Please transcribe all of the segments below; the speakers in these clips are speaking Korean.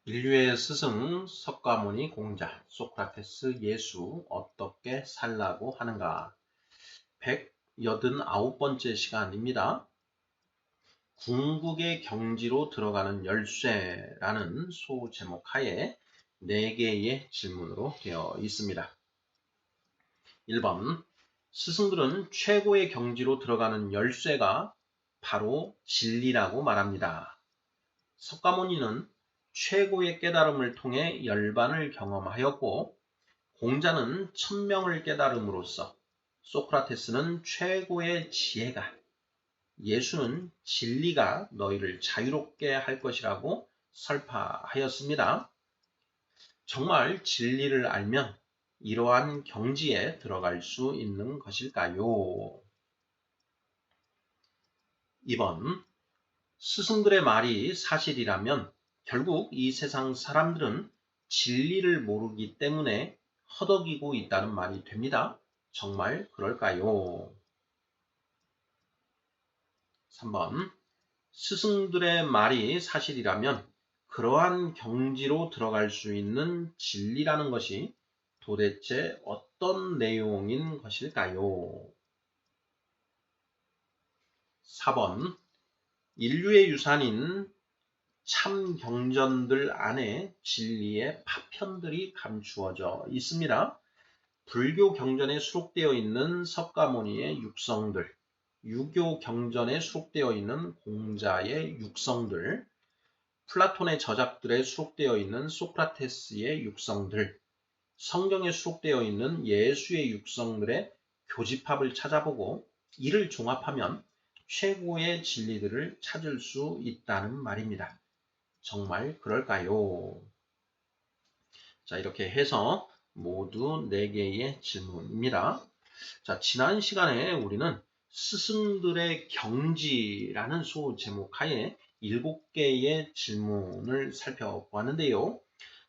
인류의 스승 석가모니 공자 소크라테스 예수 어떻게 살라고 하는가 189번째 시간입니다. 궁극의 경지로 들어가는 열쇠라는 소제목 하에 4개의 질문으로 되어 있습니다. 1번 스승들은 최고의 경지로 들어가는 열쇠가 바로 진리라고 말합니다. 석가모니는 최고의 깨달음을 통해 열반을 경험하였고 공자는 천명을 깨달음으로써 소크라테스는 최고의 지혜가 예수는 진리가 너희를 자유롭게 할 것이라고 설파하였습니다. 정말 진리를 알면 이러한 경지에 들어갈 수 있는 것일까요? 2번 스승들의 말이 사실이라면 결국 이 세상 사람들은 진리를 모르기 때문에 허덕이고 있다는 말이 됩니다. 정말 그럴까요? 3번 스승들의 말이 사실이라면 그러한 경지로 들어갈 수 있는 진리라는 것이 도대체 어떤 내용인 것일까요? 4번 인류의 유산인 참 경전들 안에 진리의 파편들이 감추어져 있습니다. 불교 경전에 수록되어 있는 석가모니의 육성들, 유교 경전에 수록되어 있는 공자의 육성들, 플라톤의 저작들에 수록되어 있는 소크라테스의 육성들, 성경에 수록되어 있는 예수의 육성들의 교집합을 찾아보고 이를 종합하면 최고의 진리들을 찾을 수 있다는 말입니다. 정말 그럴까요? 자, 이렇게 해서 모두 4개의 질문입니다. 자, 지난 시간에 우리는 스승들의 경지라는 소제목 하에 7개의 질문을 살펴보았는데요.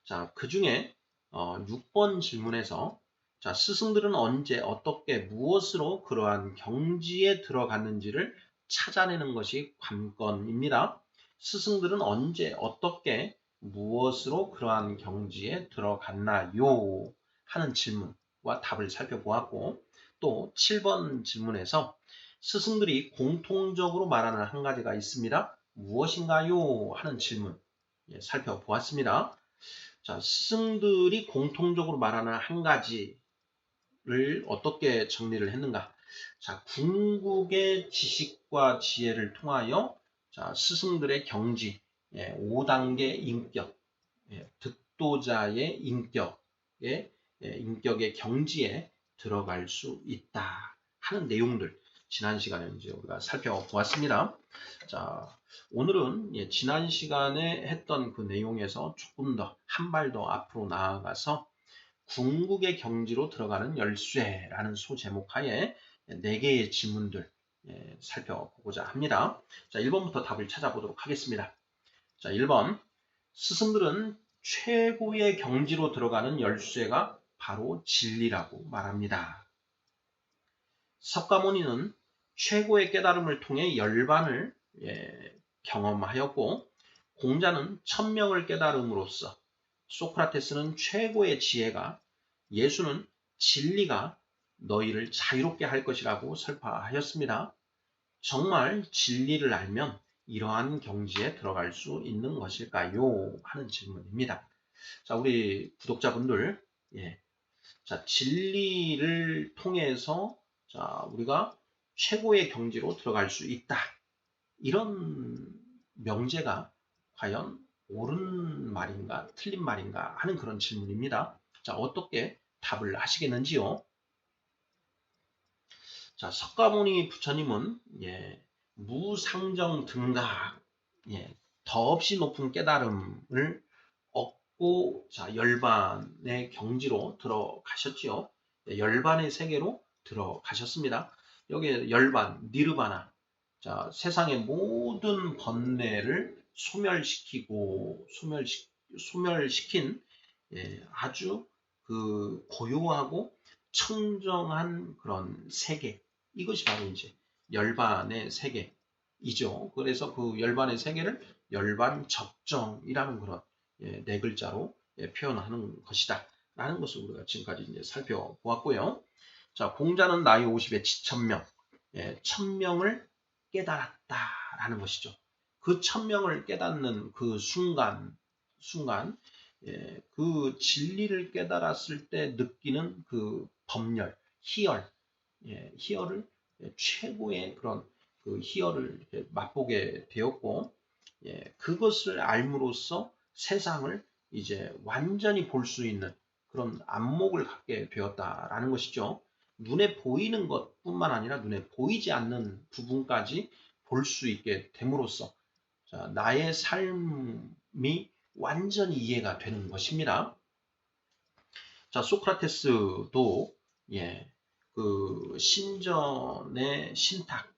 자, 그 중에 6번 질문에서 자, 스승들은 언제 어떻게 무엇으로 그러한 경지에 들어갔는지를 찾아내는 것이 관건입니다. 스승들은 언제 어떻게 무엇으로 그러한 경지에 들어갔나요? 하는 질문과 답을 살펴보았고 또 7번 질문에서 스승들이 공통적으로 말하는 한 가지가 있습니다. 무엇인가요? 하는 질문 살펴보았습니다. 자, 스승들이 공통적으로 말하는 한 가지를 어떻게 정리를 했는가? 자, 궁극의 지식과 지혜를 통하여 자, 스승들의 경지, 5단계 인격, 득도자의 인격의 경지에 들어갈 수 있다 하는 내용들 지난 시간에 이제 우리가 살펴보았습니다. 자, 오늘은 지난 시간에 했던 그 내용에서 조금 더 한 발 더 앞으로 나아가서 궁극의 경지로 들어가는 열쇠라는 소제목 하에 4개의 질문들 살펴보고자 합니다. 자, 1번부터 답을 찾아보도록 하겠습니다. 자, 1번 스승들은 최고의 경지로 들어가는 열쇠가 바로 진리라고 말합니다. 석가모니는 최고의 깨달음을 통해 열반을 경험하였고 공자는 천명을 깨달음으로써 소크라테스는 최고의 지혜가 예수는 진리가 너희를 자유롭게 할 것이라고 설파하였습니다. 정말 진리를 알면 이러한 경지에 들어갈 수 있는 것일까요? 하는 질문입니다. 자, 우리 구독자분들, 자, 진리를 통해서 자, 우리가 최고의 경지로 들어갈 수 있다. 이런 명제가 과연 옳은 말인가, 틀린 말인가 하는 그런 질문입니다. 자, 어떻게 답을 하시겠는지요? 자, 석가모니 부처님은 무상정 등각, 더없이 높은 깨달음을 얻고 자, 열반의 경지로 들어가셨지요. 열반의 세계로 들어가셨습니다. 여기에 열반, 니르바나, 자, 세상의 모든 번뇌를 소멸시킨 아주 그 고요하고 청정한 그런 세계, 이것이 바로 이제 열반의 세계이죠. 그래서 그 열반의 세계를 열반적정이라는 그런 네 글자로 표현하는 것이다. 라는 것을 우리가 지금까지 이제 살펴보았고요. 자, 공자는 나이 50에 지천명, 1000명을 깨달았다라는 것이죠. 그 1000명을 깨닫는 그 순간, 그 진리를 깨달았을 때 느끼는 그 법열, 희열, 희열을 최고의 그런 그 희열을 맛보게 되었고, 그것을 알므로써 세상을 이제 완전히 볼 수 있는 그런 안목을 갖게 되었다라는 것이죠. 눈에 보이는 것뿐만 아니라 눈에 보이지 않는 부분까지 볼 수 있게 됨으로써 자, 나의 삶이 완전히 이해가 되는 것입니다. 자, 소크라테스도 그 신전의 신탁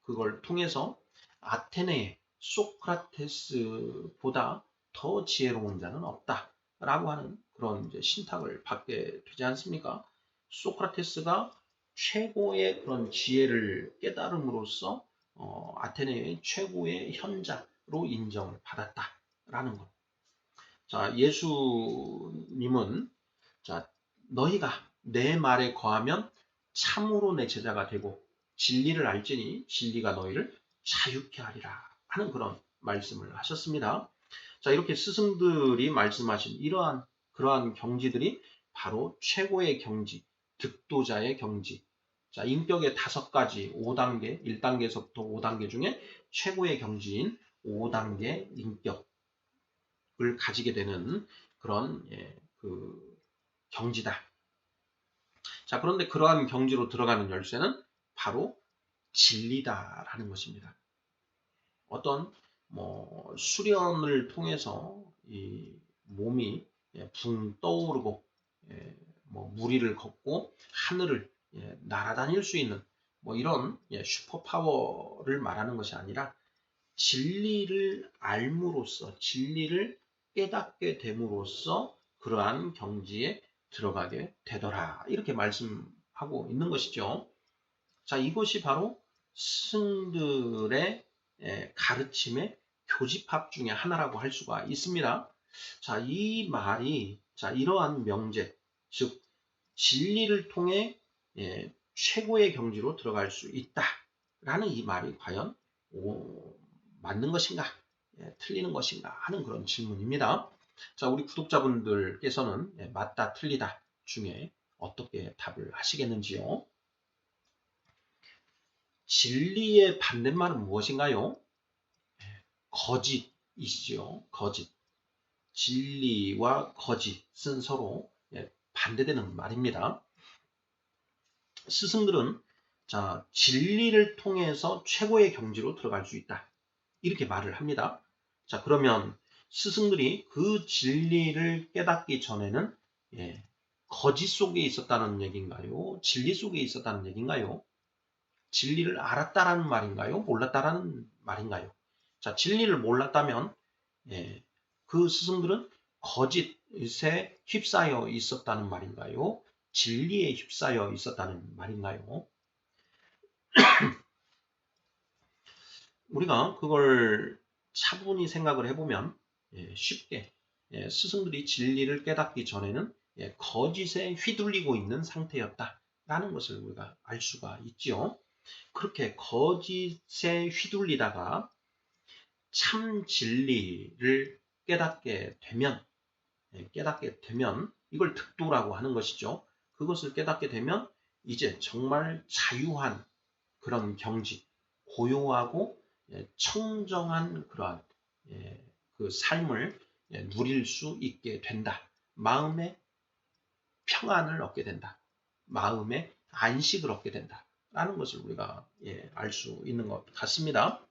그걸 통해서 아테네의 소크라테스보다 더 지혜로운 자는 없다라고 하는 그런 이제 신탁을 받게 되지 않습니까? 소크라테스가 최고의 그런 지혜를 깨달음으로써 아테네의 최고의 현자로 인정을 받았다라는 것. 자, 예수님은 자, 너희가 내 말에 거하면 참으로 내 제자가 되고 진리를 알지니 진리가 너희를 자유케 하리라 하는 그런 말씀을 하셨습니다. 자, 이렇게 스승들이 말씀하신 그러한 경지들이 바로 최고의 경지, 득도자의 경지. 자, 인격의 5가지, 5단계, 1단계에서부터 5단계 중에 최고의 경지인 5단계 인격을 가지게 되는 그런 그 경지다. 자, 그런데 그러한 경지로 들어가는 열쇠는 바로 진리다라는 것입니다. 어떤 수련을 통해서 이 몸이 붕 떠오르고 무리를 걷고 하늘을 날아다닐 수 있는 이런 슈퍼파워를 말하는 것이 아니라 진리를 알므로써 진리를 깨닫게 됨으로써 그러한 경지에 들어가게 되더라. 이렇게 말씀하고 있는 것이죠. 자, 이것이 바로 스승들의 가르침의 교집합 중에 하나라고 할 수가 있습니다. 자, 이 말이 이러한 명제, 즉 진리를 통해 최고의 경지로 들어갈 수 있다라는 이 말이 과연 맞는 것인가, 틀리는 것인가 하는 그런 질문입니다. 자, 우리 구독자분들께서는 맞다, 틀리다 중에 어떻게 답을 하시겠는지요? 진리의 반대말은 무엇인가요? 거짓이시죠. 거짓. 진리와 거짓은 서로 반대되는 말입니다. 스승들은 자, 진리를 통해서 최고의 경지로 들어갈 수 있다. 이렇게 말을 합니다. 자, 그러면 스승들이 그 진리를 깨닫기 전에는 거짓 속에 있었다는 얘기인가요? 진리 속에 있었다는 얘기인가요? 진리를 알았다라는 말인가요? 몰랐다라는 말인가요? 자, 진리를 몰랐다면 그 스승들은 거짓에 휩싸여 있었다는 말인가요? 진리에 휩싸여 있었다는 말인가요? 우리가 그걸 차분히 생각을 해보면 쉽게 스승들이 진리를 깨닫기 전에는 거짓에 휘둘리고 있는 상태였다라는 것을 우리가 알 수가 있지요. 그렇게 거짓에 휘둘리다가 참 진리를 깨닫게 되면 이걸 득도라고 하는 것이죠. 그것을 깨닫게 되면 이제 정말 자유한 그런 경지, 고요하고 청정한 그러한 그 삶을 누릴 수 있게 된다. 마음의 평안을 얻게 된다. 마음의 안식을 얻게 된다. 라는 것을 우리가 알 수 있는 것 같습니다.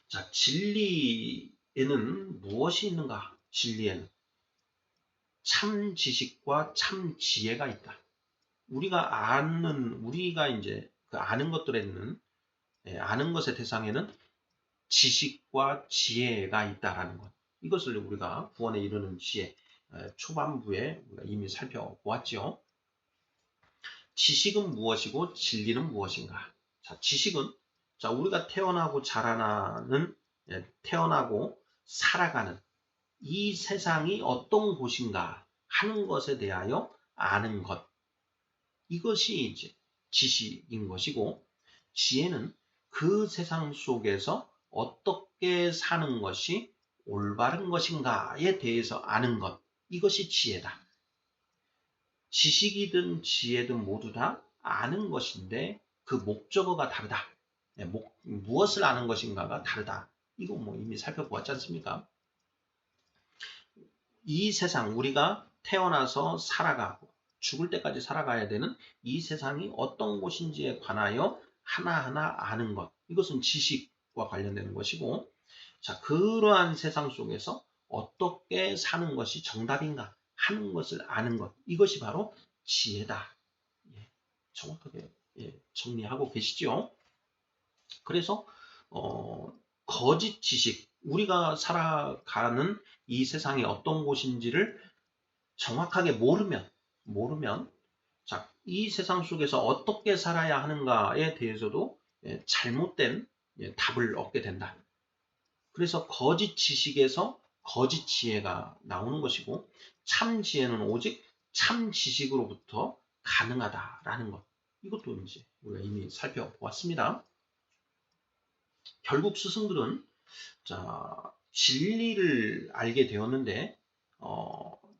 자, 진리에는 무엇이 있는가? 진리에는 참 지식과 참 지혜가 있다. 우리가 이제 그 아는 것들에는 아는 것의 대상에는 지식과 지혜가 있다라는 것. 이것을 우리가 구원에 이르는 지혜 초반부에 우리가 이미 살펴보았죠. 지식은 무엇이고 진리는 무엇인가? 자, 지식은 우리가 태어나고 살아가는 이 세상이 어떤 곳인가 하는 것에 대하여 아는 것. 이것이 이제 지식인 것이고, 지혜는 그 세상 속에서 어떻게 사는 것이 올바른 것인가에 대해서 아는 것. 이것이 지혜다. 지식이든 지혜든 모두 다 아는 것인데 그 목적어가 다르다. 무엇을 아는 것인가가 다르다. 이거 뭐 이미 살펴보았지 않습니까? 이 세상, 우리가 태어나서 살아가고 죽을 때까지 살아가야 되는 이 세상이 어떤 곳인지에 관하여 하나하나 아는 것. 이것은 지식과 관련되는 것이고, 자, 그러한 세상 속에서 어떻게 사는 것이 정답인가 하는 것을 아는 것. 이것이 바로 지혜다. 예, 정확하게 정리하고 계시죠? 그래서 거짓 지식, 우리가 살아가는 이 세상이 어떤 곳인지를 정확하게 모르면 자, 이 세상 속에서 어떻게 살아야 하는가에 대해서도 잘못된 답을 얻게 된다. 그래서 거짓 지식에서 거짓 지혜가 나오는 것이고, 참 지혜는 오직 참 지식으로부터 가능하다라는 것. 이것도 이제 우리가 이미 살펴보았습니다. 결국 스승들은 진리를 알게 되었는데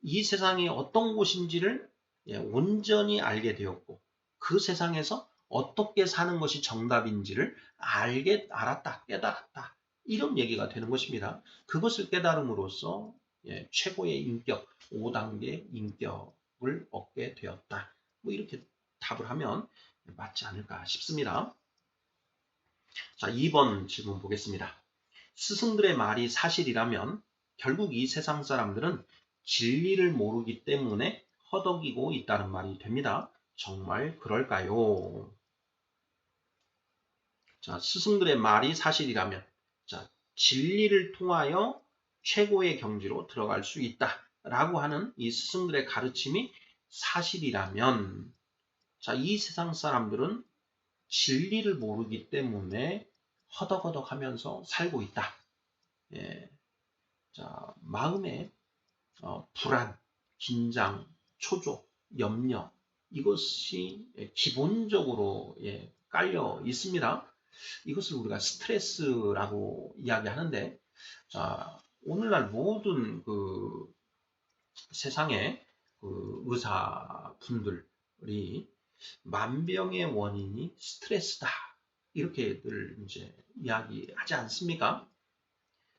이 세상이 어떤 곳인지를 온전히 알게 되었고, 그 세상에서 어떻게 사는 것이 정답인지를 알았다, 깨달았다. 이런 얘기가 되는 것입니다. 그것을 깨달음으로써 최고의 인격, 5단계 인격을 얻게 되었다. 뭐 이렇게 답을 하면 맞지 않을까 싶습니다. 자, 2번 질문 보겠습니다. 스승들의 말이 사실이라면 결국 이 세상 사람들은 진리를 모르기 때문에 허덕이고 있다는 말이 됩니다. 정말 그럴까요? 자, 스승들의 말이 사실이라면, 자, 진리를 통하여 최고의 경지로 들어갈 수 있다라고 하는 이 스승들의 가르침이 사실이라면, 자, 이 세상 사람들은 진리를 모르기 때문에 허덕허덕 하면서 살고 있다. 자, 마음에 불안, 긴장, 초조, 염려, 이것이 기본적으로 깔려 있습니다. 이것을 우리가 스트레스라고 이야기하는데, 자, 오늘날 모든 그 세상의 그 의사분들이 만병의 원인이 스트레스다. 이렇게들 이제 이야기하지 않습니까?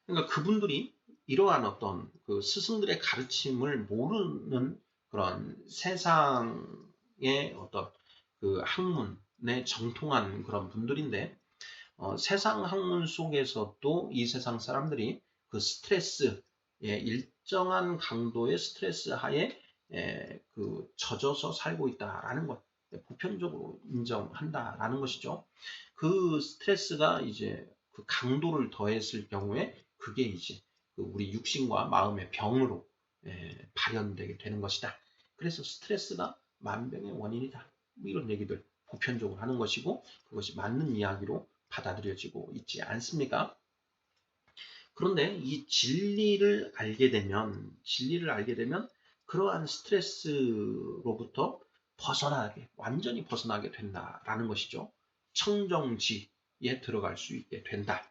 그러니까 그분들이 이러한 어떤 그 스승들의 가르침을 모르는 그런 세상의 어떤 그 학문에 정통한 그런 분들인데, 세상 학문 속에서도 이 세상 사람들이 그 스트레스, 일정한 강도의 스트레스 하에 그 젖어서 살고 있다라는 것, 보편적으로 인정한다라는 것이죠. 그 스트레스가 이제 그 강도를 더했을 경우에 그게 이제 그 우리 육신과 마음의 병으로 발현되게 되는 것이다. 그래서 스트레스가 만병의 원인이다. 뭐 이런 얘기들 보편적으로 하는 것이고, 그것이 맞는 이야기로 받아들여지고 있지 않습니까? 그런데 이 진리를 알게 되면 그러한 스트레스로부터 완전히 벗어나게 된다라는 것이죠. 청정지에 들어갈 수 있게 된다.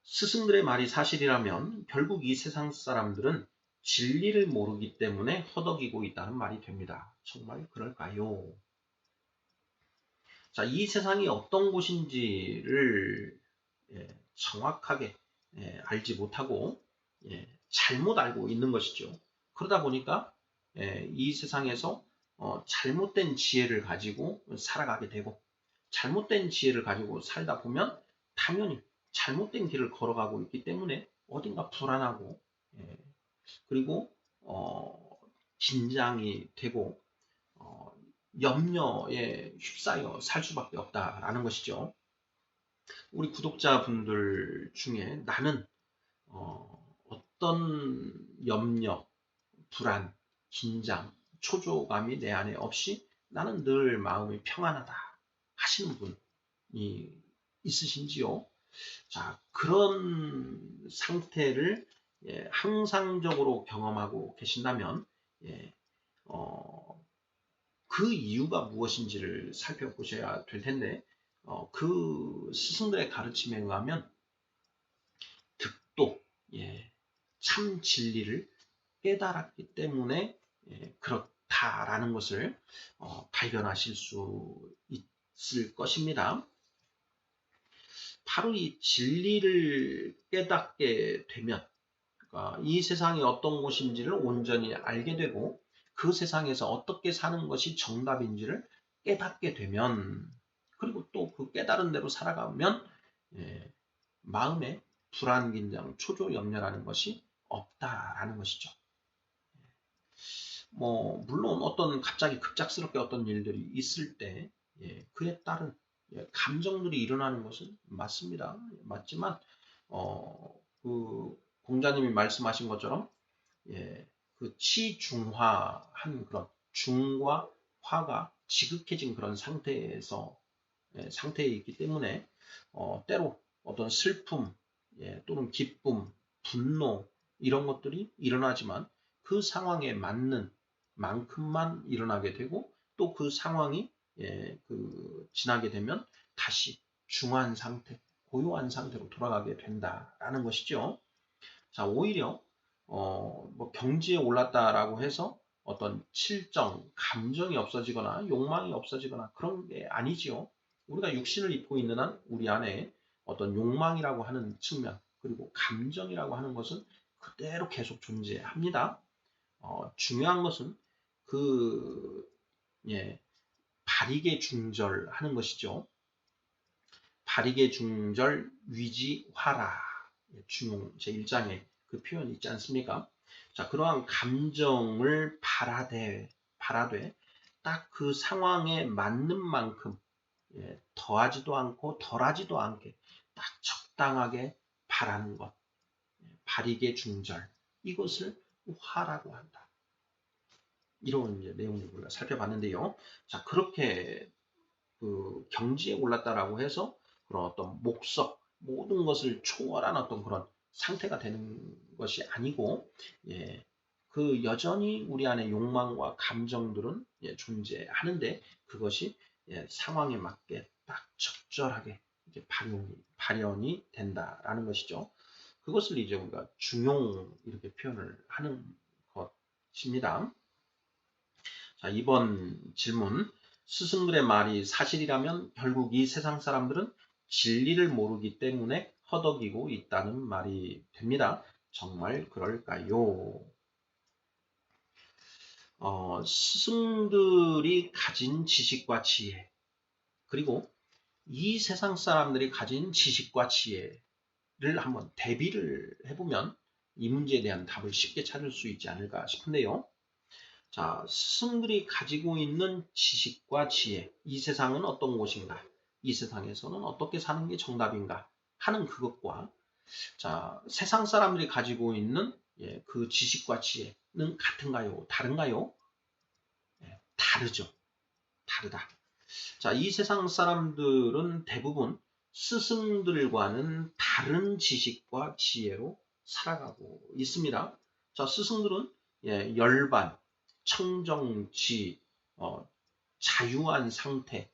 스승들의 말이 사실이라면 결국 이 세상 사람들은 진리를 모르기 때문에 허덕이고 있다는 말이 됩니다. 정말 그럴까요? 자, 이 세상이 어떤 곳인지를 정확하게 알지 못하고 잘못 알고 있는 것이죠. 그러다 보니까 이 세상에서 잘못된 지혜를 가지고 살아가게 되고, 잘못된 지혜를 가지고 살다 보면 당연히 잘못된 길을 걸어가고 있기 때문에 어딘가 불안하고 그리고 긴장이 되고 염려에 휩싸여 살 수밖에 없다라는 것이죠. 우리 구독자분들 중에 나는 어떤 염려, 불안, 긴장, 초조감이 내 안에 없이 나는 늘 마음이 평안하다 하시는 분이 있으신지요? 자, 그런 상태를 항상적으로 경험하고 계신다면 그 이유가 무엇인지를 살펴보셔야 될 텐데 그 스승들의 가르침에 의하면 득도 참 진리를 깨달았기 때문에 그렇다라는 것을 발견하실 수 있을 것입니다. 바로 이 진리를 깨닫게 되면 그러니까 이 세상이 어떤 곳인지를 온전히 알게 되고 그 세상에서 어떻게 사는 것이 정답인지를 깨닫게 되면 그리고 또 그 깨달은 대로 살아가면 마음에 불안, 긴장, 초조, 염려라는 것이 없다라는 것이죠. 물론 어떤 갑자기 급작스럽게 어떤 일들이 있을 때 그에 따른 감정들이 일어나는 것은 맞습니다. 맞지만 그 공자님이 말씀하신 것처럼 그 치중화한 그런 중과 화가 지극해진 그런 상태에 있기 때문에 때로 어떤 슬픔 또는 기쁨, 분노 이런 것들이 일어나지만 그 상황에 맞는 만큼만 일어나게 되고 또 그 상황이 지나게 되면 다시 중한 상태, 고요한 상태로 돌아가게 된다라는 것이죠. 자, 오히려 경지에 올랐다라고 해서 어떤 칠정, 감정이 없어지거나 욕망이 없어지거나 그런 게 아니지요. 우리가 육신을 입고 있는 한 우리 안에 어떤 욕망이라고 하는 측면 그리고 감정이라고 하는 것은 그대로 계속 존재합니다. 중요한 것은 그 발익의 중절하는 것이죠. 발익의 중절 위지화라 중용 제1장에 그 표현이 있지 않습니까? 자, 그러한 감정을 발하되 딱 그 상황에 맞는 만큼 더하지도 않고 덜하지도 않게 딱 적당하게 바라는 것, 발익의 중절 이것을 화라고 한다. 이런 내용을 우리가 살펴봤는데요. 자, 그렇게 그 경지에 올랐다라고 해서 그런 어떤 목석 모든 것을 초월한 어떤 그런 상태가 되는 것이 아니고 그 여전히 우리 안에 욕망과 감정들은 존재하는데 그것이 상황에 맞게 딱 적절하게 이제 발현이 된다라는 것이죠. 그것을 이제 우리가 중용 이렇게 표현을 하는 것입니다. 자, 이번 질문. 스승들의 말이 사실이라면 결국 이 세상 사람들은 진리를 모르기 때문에 허덕이고 있다는 말이 됩니다. 정말 그럴까요? 스승들이 가진 지식과 지혜, 그리고 이 세상 사람들이 가진 지식과 지혜를 한번 대비를 해보면 이 문제에 대한 답을 쉽게 찾을 수 있지 않을까 싶은데요. 자, 스승들이 가지고 있는 지식과 지혜, 이 세상은 어떤 곳인가? 이 세상에서는 어떻게 사는 게 정답인가? 하는 그것과 자, 세상 사람들이 가지고 있는 그 지식과 지혜는 같은가요? 다른가요? 다르죠. 다르다. 자, 이 세상 사람들은 대부분 스승들과는 다른 지식과 지혜로 살아가고 있습니다. 자, 스승들은 열반, 청정지, 자유한 상태,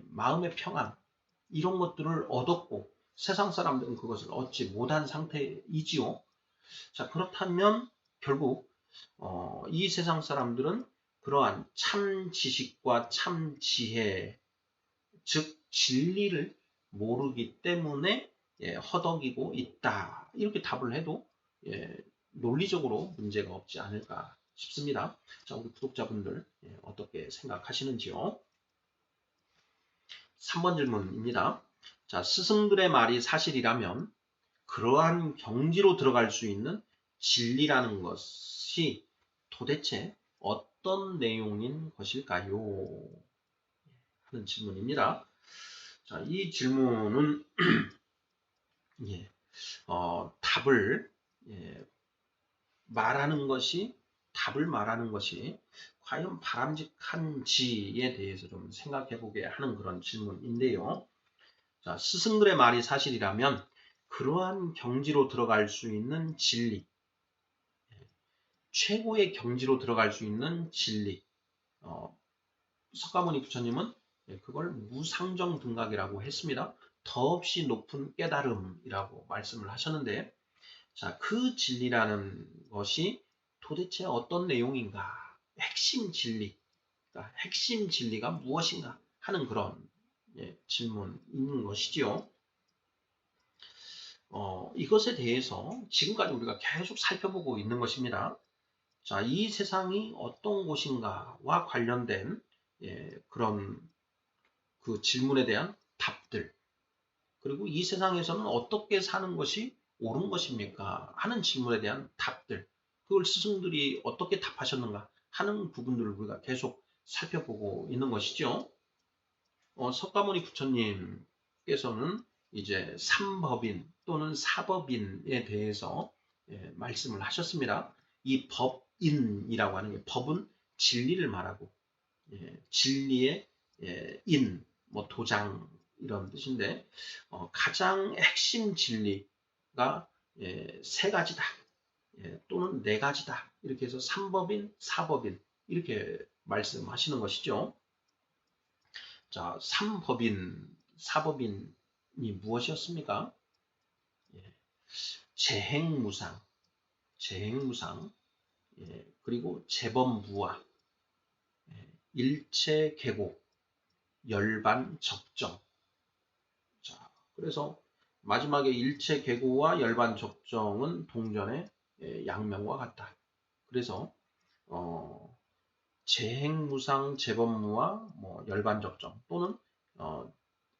마음의 평안 이런 것들을 얻었고 세상 사람들은 그것을 얻지 못한 상태이지요. 자, 그렇다면 결국 이 세상 사람들은 그러한 참 지식과 참 지혜, 즉 진리를 모르기 때문에 허덕이고 있다. 이렇게 답을 해도 논리적으로 문제가 없지 않을까 싶습니다. 자, 우리 구독자분들 어떻게 생각하시는지요? 3번 질문입니다. 자, 스승들의 말이 사실이라면 그러한 경지로 들어갈 수 있는 진리라는 것이 도대체 어떤 내용인 것일까요? 하는 질문입니다. 자, 이 질문은 답을 답을 말하는 것이 과연 바람직한지에 대해서 좀 생각해 보게 하는 그런 질문인데요. 자, 스승들의 말이 사실이라면 그러한 경지로 들어갈 수 있는 진리, 최고의 경지로 들어갈 수 있는 진리, 석가모니 부처님은 그걸 무상정 등각이라고 했습니다. 더없이 높은 깨달음이라고 말씀을 하셨는데, 자, 그 진리라는 것이 도대체 어떤 내용인가? 핵심 진리, 그러니까 핵심 진리가 무엇인가 하는 그런 질문인 것이지요. 이것에 대해서 지금까지 우리가 계속 살펴보고 있는 것입니다. 자, 이 세상이 어떤 곳인가와 관련된 그런 그 질문에 대한 답들, 그리고 이 세상에서는 어떻게 사는 것이 옳은 것입니까? 하는 질문에 대한 답들, 그걸 스승들이 어떻게 답하셨는가 하는 부분들을 우리가 계속 살펴보고 있는 것이죠. 석가모니 부처님께서는 이제 삼법인 또는 사법인에 대해서 말씀을 하셨습니다. 이 법인이라고 하는 게 법은 진리를 말하고 진리의 인, 뭐 도장 이런 뜻인데 가장 핵심 진리가 세 가지다 또는 네 가지다 이렇게 해서 삼법인, 사법인 이렇게 말씀하시는 것이죠. 자, 삼법인, 사법인이 무엇이었습니까? 재행무상, 재행무상, 그리고 재범부화, 일체계고, 열반적정. 자, 그래서 마지막에 일체계고와 열반적정은 동전의 양면과 같다. 그래서 재행무상, 재범무화, 뭐 열반적정 또는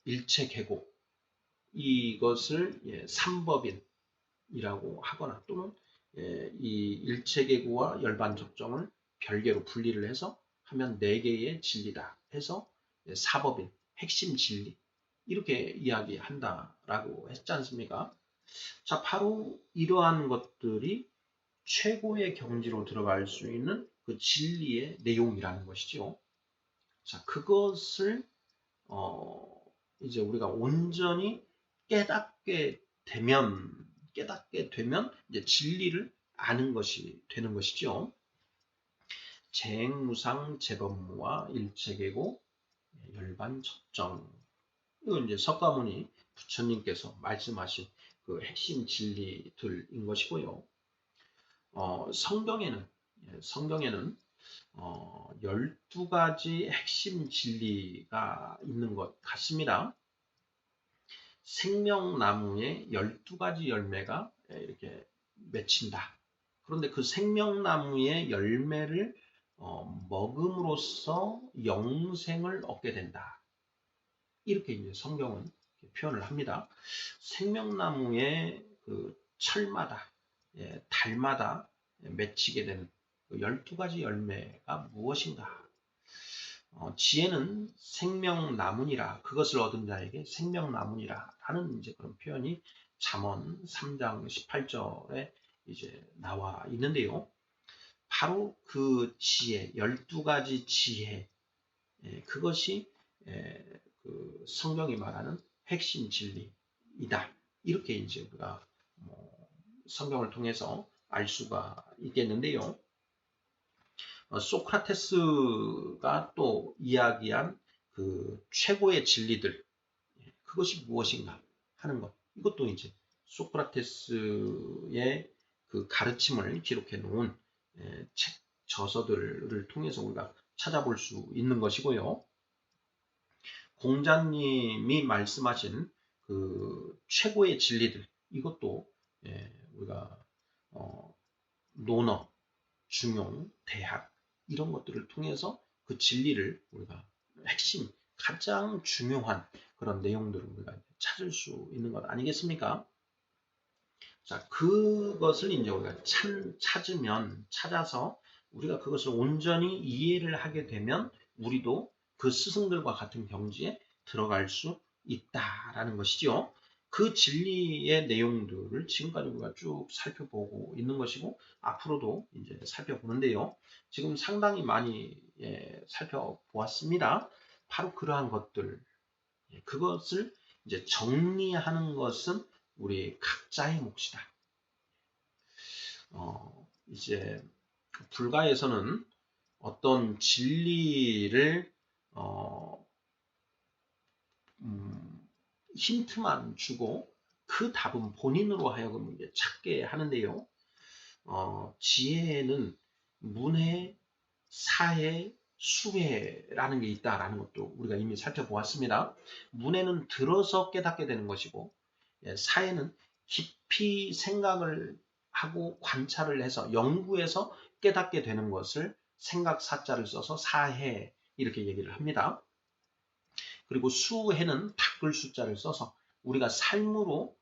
일체계고 이것을 삼법인이라고 하거나 또는 이 일체계고와 열반적정을 별개로 분리를 해서 하면 네 개의 진리다 해서 사법인, 핵심 진리 이렇게 이야기한다라고 했지 않습니까? 자, 바로 이러한 것들이 최고의 경지로 들어갈 수 있는 그 진리의 내용이라는 것이죠. 자, 그것을 이제 우리가 온전히 깨닫게 되면 이제 진리를 아는 것이 되는 것이죠. 재행무상, 재범무와 일체계고, 열반적정. 이건 이제 석가모니 부처님께서 말씀하신 그 핵심 진리들인 것이고요. 성경에는 12가지 핵심 진리가 있는 것 같습니다. 생명나무에 12가지 열매가 이렇게 맺힌다. 그런데 그 생명나무의 열매를 먹음으로써 영생을 얻게 된다. 이렇게 이제 성경은 표현을 합니다. 생명나무의 그 철마다, 달마다 맺히게 되는 12가지 열매가 무엇인가? 지혜는 생명나무니라 그것을 얻은 자에게 생명나무니라 하는 이제 그런 표현이 잠언 3장 18절에 이제 나와 있는데요. 바로 그 지혜, 12가지 지혜, 그것이 그 성경이 말하는 핵심 진리이다. 이렇게 이제 우리가 성경을 통해서 알 수가 있겠는데요. 소크라테스가 또 이야기한 그 최고의 진리들, 그것이 무엇인가 하는 것. 이것도 이제 소크라테스의 그 가르침을 기록해 놓은 책, 저서들을 통해서 우리가 찾아볼 수 있는 것이고요. 공자님이 말씀하신 그 최고의 진리들, 이것도 우리가 논어, 중용, 대학 이런 것들을 통해서 그 진리를 우리가 핵심, 가장 중요한 그런 내용들을 우리가 찾을 수 있는 것 아니겠습니까? 자, 그것을 이제 우리가 찾아서 우리가 그것을 온전히 이해를 하게 되면 우리도 그 스승들과 같은 경지에 들어갈 수 있다라는 것이죠. 그 진리의 내용들을 지금까지 우리가 쭉 살펴보고 있는 것이고 앞으로도 이제 살펴보는데요. 지금 상당히 많이 살펴보았습니다. 바로 그러한 것들, 그것을 이제 정리하는 것은 우리 각자의 몫이다. 이제 불가에서는 어떤 진리를 힌트만 주고 그 답은 본인으로 하여금 이제 찾게 하는데요. 지혜에는 문해, 사해, 수해라는 게 있다라는 것도 우리가 이미 살펴보았습니다. 문해는 들어서 깨닫게 되는 것이고, 사해는 깊이 생각을 하고 관찰을 해서 연구해서 깨닫게 되는 것을 생각 사자를 써서 사해 이렇게 얘기를 합니다. 그리고 수해는 닦을 숫자를 써서 우리가 삶으로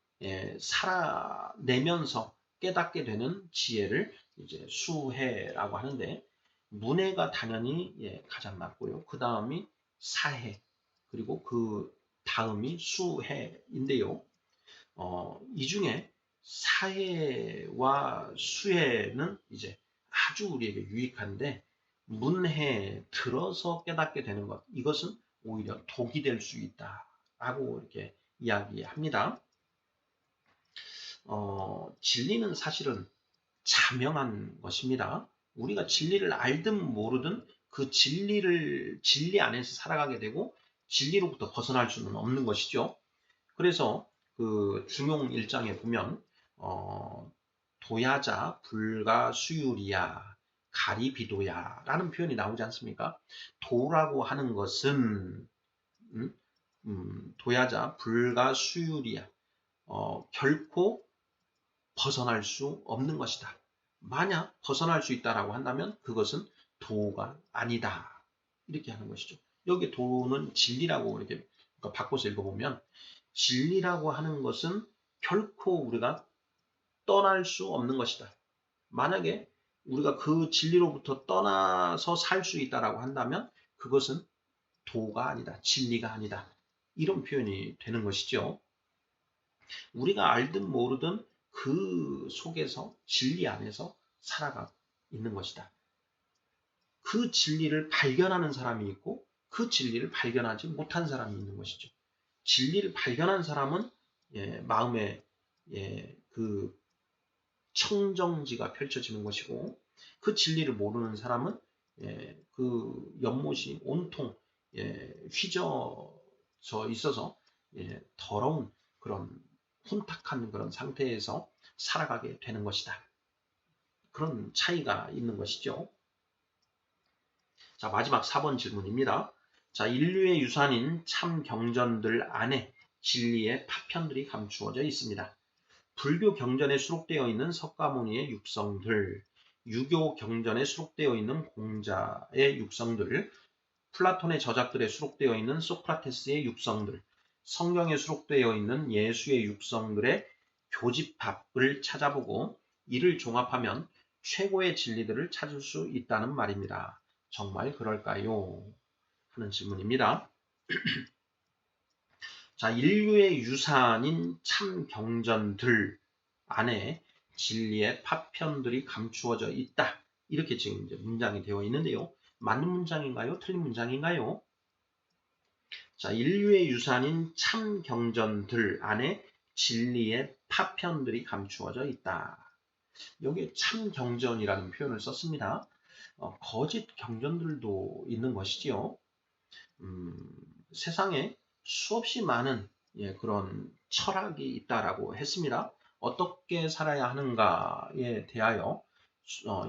살아내면서 깨닫게 되는 지혜를 이제 수해라고 하는데, 문해가 당연히 가장 낮고요. 그 다음이 사해, 그리고 그 다음이 수해인데요. 이 중에 사해와 수해는 이제 아주 우리에게 유익한데, 문해 들어서 깨닫게 되는 것, 이것은 오히려 독이 될 수 있다라고 이렇게 이야기합니다. 진리는 사실은 자명한 것입니다. 우리가 진리를 알든 모르든 그 진리 안에서 살아가게 되고 진리로부터 벗어날 수는 없는 것이죠. 그래서 그 중용 1장에 보면 도야자 불가수율이야 가리비도야 라는 표현이 나오지 않습니까? 도라고 하는 것은 도야자 불가수율이야, 결코 벗어날 수 없는 것이다. 만약 벗어날 수 있다라고 한다면 그것은 도가 아니다. 이렇게 하는 것이죠. 여기 도는 진리라고 이렇게 바꿔서 읽어보면, 진리라고 하는 것은 결코 우리가 떠날 수 없는 것이다. 만약에 우리가 그 진리로부터 떠나서 살 수 있다라고 한다면 그것은 도가 아니다. 진리가 아니다. 이런 표현이 되는 것이죠. 우리가 알든 모르든 그 속에서 진리 안에서 살아가 있는 것이다. 그 진리를 발견하는 사람이 있고 그 진리를 발견하지 못한 사람이 있는 것이죠. 진리를 발견한 사람은 마음에 그 청정지가 펼쳐지는 것이고, 그 진리를 모르는 사람은 그 연못이 온통 휘저져 있어서 더러운 그런 혼탁한 그런 상태에서 살아가게 되는 것이다. 그런 차이가 있는 것이죠. 자, 마지막 4번 질문입니다. 자, 인류의 유산인 참 경전들 안에 진리의 파편들이 감추어져 있습니다. 불교 경전에 수록되어 있는 석가모니의 육성들, 유교 경전에 수록되어 있는 공자의 육성들, 플라톤의 저작들에 수록되어 있는 소크라테스의 육성들, 성경에 수록되어 있는 예수의 육성들의 교집합을 찾아보고 이를 종합하면 최고의 진리들을 찾을 수 있다는 말입니다. 정말 그럴까요? 하는 질문입니다. 자, 인류의 유산인 참 경전들 안에 진리의 파편들이 감추어져 있다. 이렇게 지금 이제 문장이 되어 있는데요. 맞는 문장인가요? 틀린 문장인가요? 자, 인류의 유산인 참 경전들 안에 진리의 파편들이 감추어져 있다. 여기에 참 경전이라는 표현을 썼습니다. 거짓 경전들도 있는 것이지요. 세상에 수없이 많은 그런 철학이 있다라고 했습니다. 어떻게 살아야 하는가에 대하여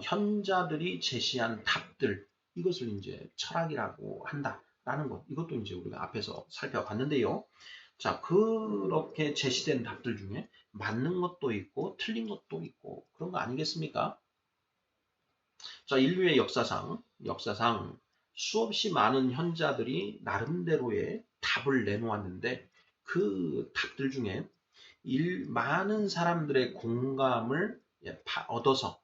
현자들이 제시한 답들, 이것을 이제 철학이라고 한다라는 것, 이것도 이제 우리가 앞에서 살펴봤는데요. 자, 그렇게 제시된 답들 중에 맞는 것도 있고 틀린 것도 있고 그런 거 아니겠습니까? 자, 인류의 역사상 수없이 많은 현자들이 나름대로의 답을 내놓았는데, 그 답들 중에 많은 사람들의 공감을 얻어서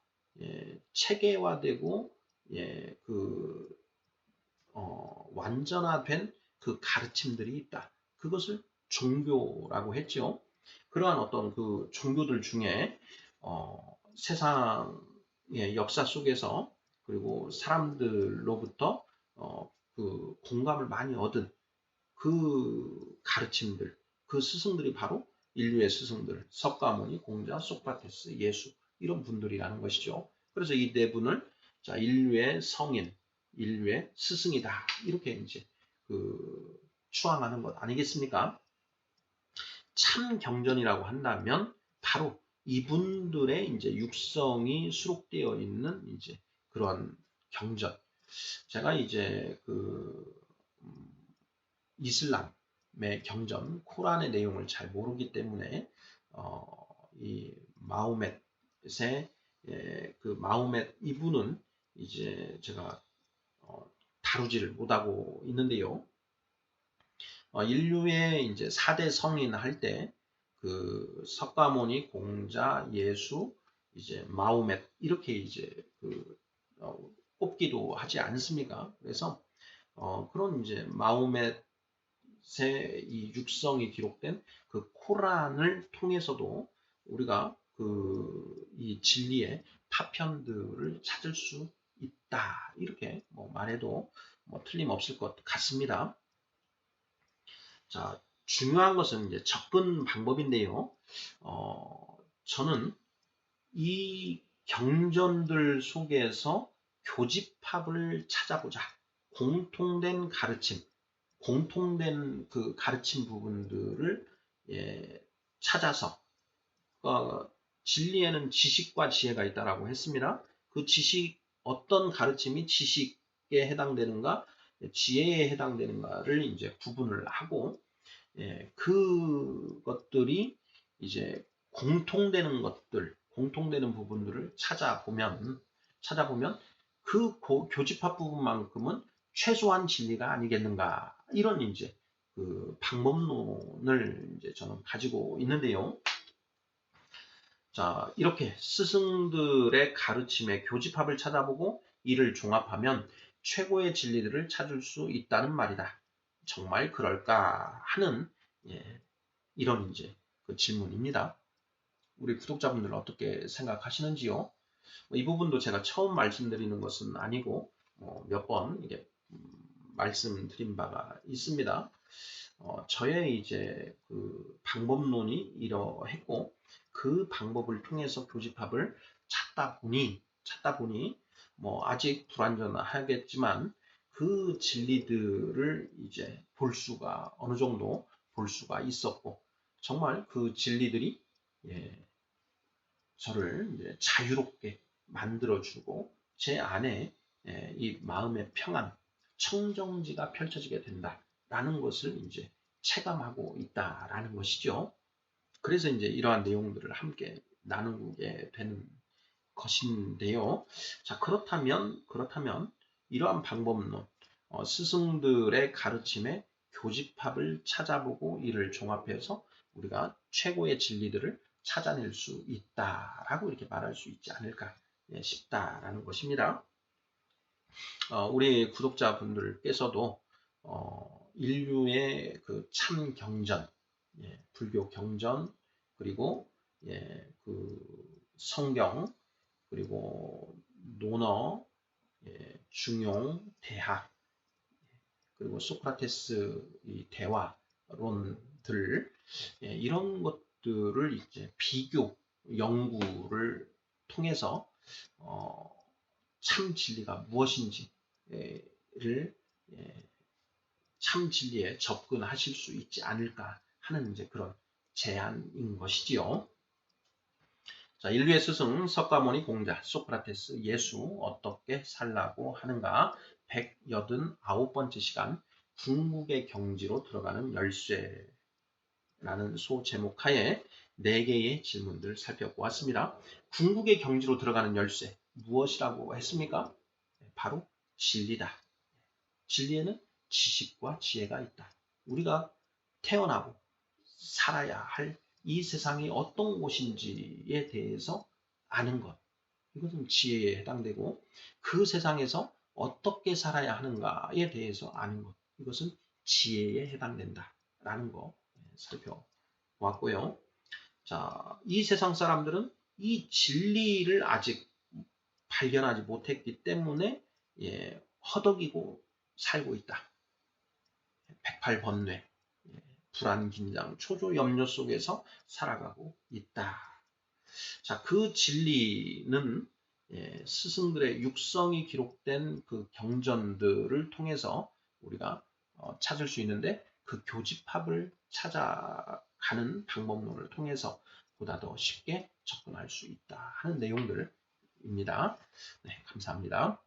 체계화되고 완전화된 그 가르침들이 있다. 그것을 종교라고 했죠. 그러한 어떤 그 종교들 중에 세상의 역사 속에서 그리고 사람들로부터 그 공감을 많이 얻은 그 가르침들, 그 스승들이 바로 인류의 스승들, 석가모니, 공자, 소크라테스, 예수 이런 분들이라는 것이죠. 그래서 이 네 분을 자 인류의 성인, 인류의 스승이다 이렇게 이제 추앙하는 것 아니겠습니까? 참 경전이라고 한다면 바로 이분들의 이제 육성이 수록되어 있는 이제 그런 경전. 제가 이제 이슬람의 경전, 코란의 내용을 잘 모르기 때문에 이 마호멧의 마호멧 이분은 이제 제가 다루지를 못하고 있는데요. 인류의 이제 4대 성인 할 때 석가모니, 공자, 예수, 이제 마호멧 이렇게 이제 꼽기도 하지 않습니까? 그래서 그런 이제 마호멧의 이 육성이 기록된 그 코란을 통해서도 우리가 이 진리의 파편들을 찾을 수 있다 이렇게 말해도 틀림없을 것 같습니다. 자, 중요한 것은 이제 접근 방법인데요. 저는 이 경전들 속에서 교집합을 찾아보자. 공통된 가르침, 공통된 그 가르침 부분들을 찾아서 진리에는 지식과 지혜가 있다라고 했습니다. 그 지식 어떤 가르침이 지식에 해당되는가, 지혜에 해당되는가를 이제 구분을 하고 그것들이 이제 공통되는 것들, 공통되는 부분들을 찾아보면 그 교집합 부분만큼은 최소한 진리가 아니겠는가 이런 이제 방법론을 이제 저는 가지고 있는데요. 자, 이렇게 스승들의 가르침의 교집합을 찾아보고 이를 종합하면 최고의 진리들을 찾을 수 있다는 말이다. 정말 그럴까 하는 이런 이제 질문입니다. 우리 구독자분들은 어떻게 생각하시는지요? 이 부분도 제가 처음 말씀드리는 것은 아니고 몇 번 이게 말씀드린 바가 있습니다. 저의 이제 방법론이 이러했고 그 방법을 통해서 교집합을 찾다 보니 아직 불완전하겠지만 그 진리들을 이제 어느 정도 볼 수가 있었고 정말 그 진리들이 저를 이제 자유롭게 만들어주고 제 안에 이 마음의 평안, 청정지가 펼쳐지게 된다라는 것을 이제 체감하고 있다라는 것이죠. 그래서 이제 이러한 내용들을 함께 나누게 되는 것인데요. 자, 그렇다면 이러한 방법론, 스승들의 가르침에 교집합을 찾아보고 이를 종합해서 우리가 최고의 진리들을 찾아낼 수 있다라고 이렇게 말할 수 있지 않을까 싶다라는 것입니다. 우리 구독자분들께서도 인류의 그 참 경전, 불교 경전, 그리고 성경, 그리고 논어, 중용, 대학, 그리고 소크라테스 이 대화론들 이런 것들을 이제 비교 연구를 통해서 참 진리가 무엇인지를 참 진리에 접근하실 수 있지 않을까 하는 이제 그런 제안인 것이지요. 자, 인류의 스승 석가모니, 공자, 소크라테스, 예수 어떻게 살라고 하는가 189번째 시간 궁극의 경지로 들어가는 열쇠라는 소제목하에 4개의 질문들 살펴보았습니다. 궁극의 경지로 들어가는 열쇠 무엇이라고 했습니까? 바로 진리다. 진리에는 지식과 지혜가 있다. 우리가 태어나고 살아야 할 이 세상이 어떤 곳인지에 대해서 아는 것. 이것은 지혜에 해당되고 그 세상에서 어떻게 살아야 하는가에 대해서 아는 것. 이것은 지혜에 해당된다라는 거 살펴보았고요. 자, 이 세상 사람들은 이 진리를 아직 발견하지 못했기 때문에 허덕이고 살고 있다. 108번뇌, 불안, 긴장, 초조, 염려 속에서 살아가고 있다. 자, 그 진리는 스승들의 육성이 기록된 그 경전들을 통해서 우리가 찾을 수 있는데, 그 교집합을 찾아가는 방법론을 통해서 보다 더 쉽게 접근할 수 있다 하는 내용들입니다. 네, 감사합니다.